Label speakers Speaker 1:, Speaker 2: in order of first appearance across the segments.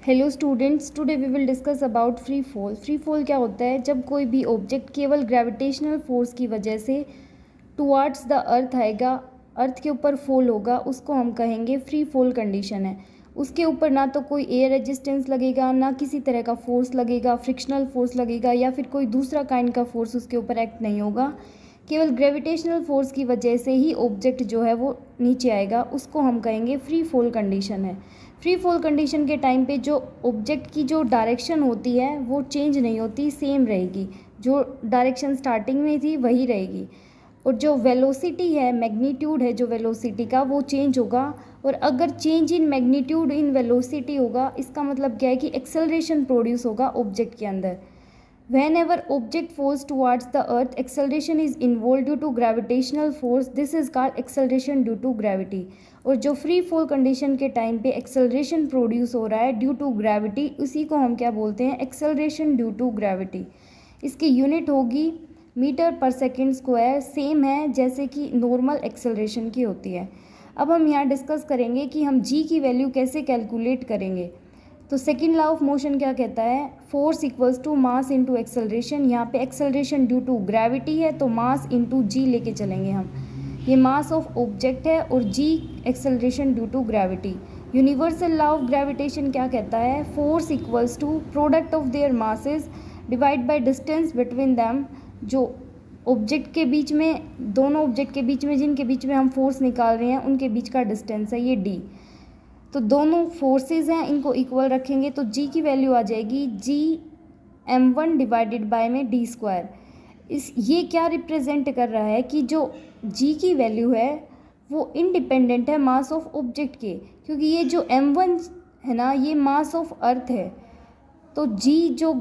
Speaker 1: Hello students, today we will discuss about free fall. Free fall क्या होता है? जब कोई भी ऑब्जेक्ट केवल ग्रेविटेशनल फोर्स की वजह से टुवार्ड्स द अर्थ आएगा, अर्थ के ऊपर फॉल होगा, उसको हम कहेंगे फ्री फॉल कंडीशन है। उसके ऊपर ना तो कोई एयर रेजिस्टेंस लगेगा, ना किसी तरह का फोर्स लगेगा, फ्रिक्शनल फोर्स लगेगा या फिर कोई दूसरा काइंड का फोर्स उसके ऊपर एक्ट नहीं होगा। केवल ग्रेविटेशनल फोर्स की वजह से ही ऑब्जेक्ट जो है वो नीचे आएगा, उसको हम कहेंगे फ्री फॉल कंडीशन है। फ्री फॉल कंडीशन के टाइम पे जो ऑब्जेक्ट की जो डायरेक्शन होती है वो चेंज नहीं होती, सेम रहेगी। जो डायरेक्शन स्टार्टिंग में थी वही रहेगी। और जो वेलोसिटी है, मैग्नीट्यूड है जो वेलोसिटी का, वो चेंज होगा। और अगर change in magnitude in velocity होगा, इसका मतलब क्या है कि एक्सेलरेशन प्रोड्यूस होगा ऑब्जेक्ट के अंदर। Whenever object falls towards the earth, acceleration is involved due to gravitational force. This is called acceleration due to gravity. और जो फ्री फॉल कंडीशन के टाइम पे एक्सेलरेशन प्रोड्यूस हो रहा है ड्यू टू ग्रेविटी, उसी को हम क्या बोलते हैं? Acceleration due to gravity. इसकी यूनिट होगी meter per second square, same है जैसे कि नॉर्मल एक्सेलरेशन की होती है। अब हम यहाँ डिस्कस करेंगे कि हम जी की वैल्यू कैसे कैलकुलेट करेंगे। तो सेकेंड लॉ ऑफ मोशन क्या कहता है? Force equals to mass into acceleration. यहाँ पे एक्सेलरेशन ड्यू टू ग्रेविटी है तो मास इंटू जी लेके चलेंगे हम। ये मास ऑफ ऑब्जेक्ट है और g acceleration due to gravity. Universal law of gravitation क्या कहता है? Force equals to product of their masses divide by distance between them. जो ऑब्जेक्ट के बीच में, दोनों ऑब्जेक्ट के बीच में जिनके बीच में हम फोर्स निकाल रहे हैं, उनके बीच का डिस्टेंस है ये डी। तो दोनों फोर्सेस हैं, इनको इक्वल रखेंगे तो जी की वैल्यू आ जाएगी Gm1 डिवाइडेड बाय में डी स्क्वायर। ये क्या रिप्रेजेंट कर रहा है कि जो जी की वैल्यू है वो इंडिपेंडेंट है मास ऑफ ऑब्जेक्ट के, क्योंकि ये जो m1 है ना, ये मास ऑफ अर्थ है। तो जी जो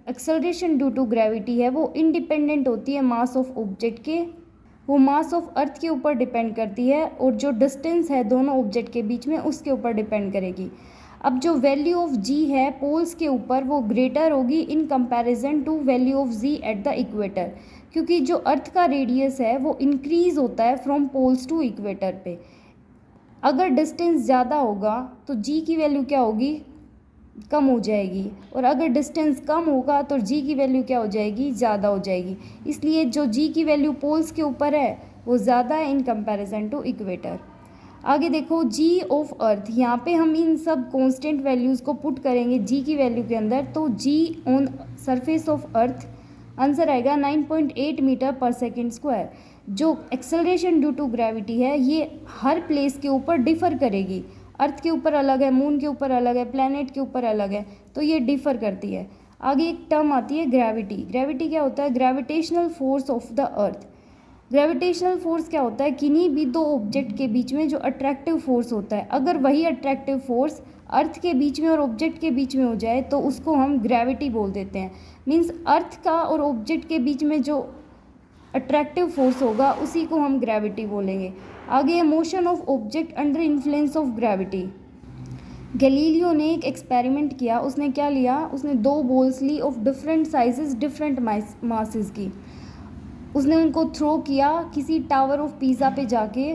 Speaker 1: एक्सेलरेशन ड्यू टू ग्रेविटी है वो इंडिपेंडेंट होती है मास ऑफ ऑब्जेक्ट के, वो मास ऑफ अर्थ के ऊपर डिपेंड करती है। और जो डिस्टेंस है दोनों ऑब्जेक्ट के बीच में उसके ऊपर डिपेंड करेगी। अब जो वैल्यू ऑफ जी है पोल्स के ऊपर वो ग्रेटर होगी in comparison to value of G at the equator, क्योंकि जो अर्थ का रेडियस है वो इंक्रीज होता है फ्रॉम पोल्स टू इक्वेटर पे। अगर डिस्टेंस ज़्यादा होगा तो जी की वैल्यू क्या होगी? कम हो जाएगी। और अगर डिस्टेंस कम होगा तो जी की वैल्यू क्या हो जाएगी? ज़्यादा हो जाएगी। इसलिए जो जी की वैल्यू पोल्स के ऊपर है वो ज़्यादा है इन कंपैरिजन टू इक्वेटर। आगे देखो जी ऑफ अर्थ, यहाँ पे हम इन सब कांस्टेंट वैल्यूज़ को पुट करेंगे जी की वैल्यू के अंदर। तो G on surface of earth answer आएगा 9.8 मीटर पर सेकेंड स्क्वायर। जो एक्सेलरेशन ड्यू टू ग्रेविटी है ये हर प्लेस के ऊपर डिफ़र करेगी। अर्थ के ऊपर अलग है, मून के ऊपर अलग है, प्लैनेट के ऊपर अलग है, तो ये डिफ़र करती है। आगे एक टर्म आती है ग्रेविटी। ग्रेविटी क्या होता है? Gravitational force of the earth. Gravitational force क्या होता है? किन्हीं भी दो ऑब्जेक्ट के बीच में जो अट्रैक्टिव फोर्स होता है, अगर वही अट्रैक्टिव फोर्स अर्थ के बीच में और ऑब्जेक्ट के बीच में हो जाए तो उसको हम ग्रेविटी बोल देते हैं। मीन्स अर्थ का और ऑब्जेक्ट के बीच में जो अट्रैक्टिव फोर्स होगा उसी को हम ग्रेविटी बोलेंगे। आगे motion of object under influence of gravity. Galileo ने एक एक्सपेरिमेंट किया। उसने क्या लिया? उसने दो बॉल्स ली of different sizes, different masses की। उसने उनको थ्रो किया किसी टावर ऑफ पिज़ा पे जाके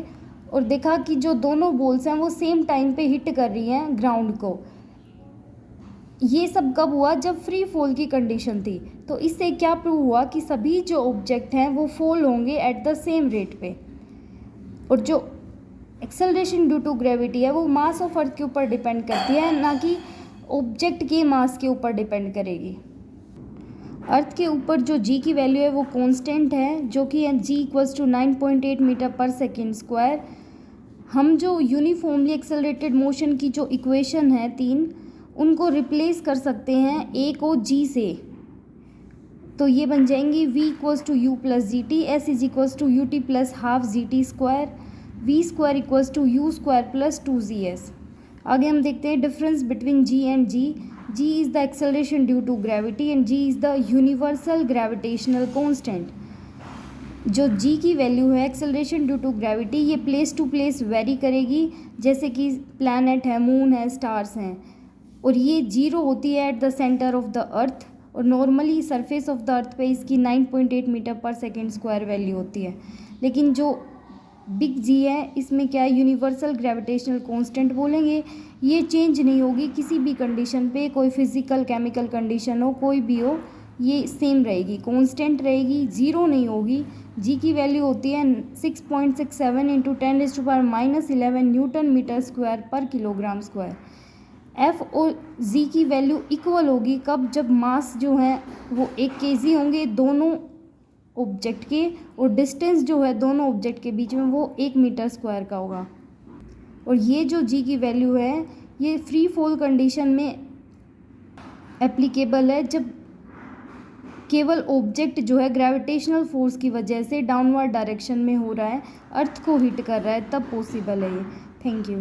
Speaker 1: और देखा कि जो दोनों बॉल्स हैं वो सेम टाइम पे हिट कर रही हैं ग्राउंड को। ये सब कब हुआ? जब फ्री फॉल की कंडीशन थी। तो इससे क्या प्रूव हुआ कि सभी जो ऑब्जेक्ट हैं वो फॉल होंगे एट द सेम रेट पे। और जो एक्सेलरेशन ड्यू टू ग्रेविटी है वो मास ऑफ अर्थ के ऊपर डिपेंड करती है, ना कि ऑब्जेक्ट के मास के ऊपर डिपेंड करेगी। अर्थ के ऊपर जो जी की वैल्यू है वो कांस्टेंट है, जो कि है G equals to 9.8 metre per second square. हम जो यूनिफॉर्मली एक्सेलरेटेड मोशन की जो इक्वेशन है तीन, उनको रिप्लेस कर सकते हैं ए को जी से। तो ये बन जाएंगी v equals to U plus G T, S is equals to U T plus half G T square, V square equals to U square plus 2g's। आगे हम देखते हैं difference between G and G. G is the acceleration due to gravity and G is the universal gravitational constant. जो G की value है acceleration due to gravity, ये place to place vary करेगी, जैसे कि प्लैनेट है, मून है, stars हैं। और ये जीरो होती है at the centre of the earth. और normally surface of the earth पे इसकी 9.8 metre per second square value होती है। लेकिन जो बिग जी है, इसमें क्या है, यूनिवर्सल ग्रेविटेशनल कांस्टेंट बोलेंगे। ये चेंज नहीं होगी किसी भी कंडीशन पे, कोई फिजिकल केमिकल कंडीशन हो, कोई भी हो, ये सेम रहेगी, कांस्टेंट रहेगी, ज़ीरो नहीं होगी। जी की वैल्यू होती है 6.67 इंटू 10⁻⁻11 न्यूटन मीटर स्क्वायर पर किलोग्राम स्क्वायर। एफ और जी की वैल्यू इक्वल होगी कब, जब मास जो है वो 1 kg होंगे दोनों ऑब्जेक्ट के, और डिस्टेंस जो है दोनों ऑब्जेक्ट के बीच में वो 1 मीटर स्क्वायर का होगा। और ये जो जी की वैल्यू है ये फ्री फॉल कंडीशन में एप्लीकेबल है, जब केवल ऑब्जेक्ट जो है ग्रेविटेशनल फोर्स की वजह से डाउनवर्ड डायरेक्शन में हो रहा है, अर्थ को हिट कर रहा है, तब पॉसिबल है ये। Thank you.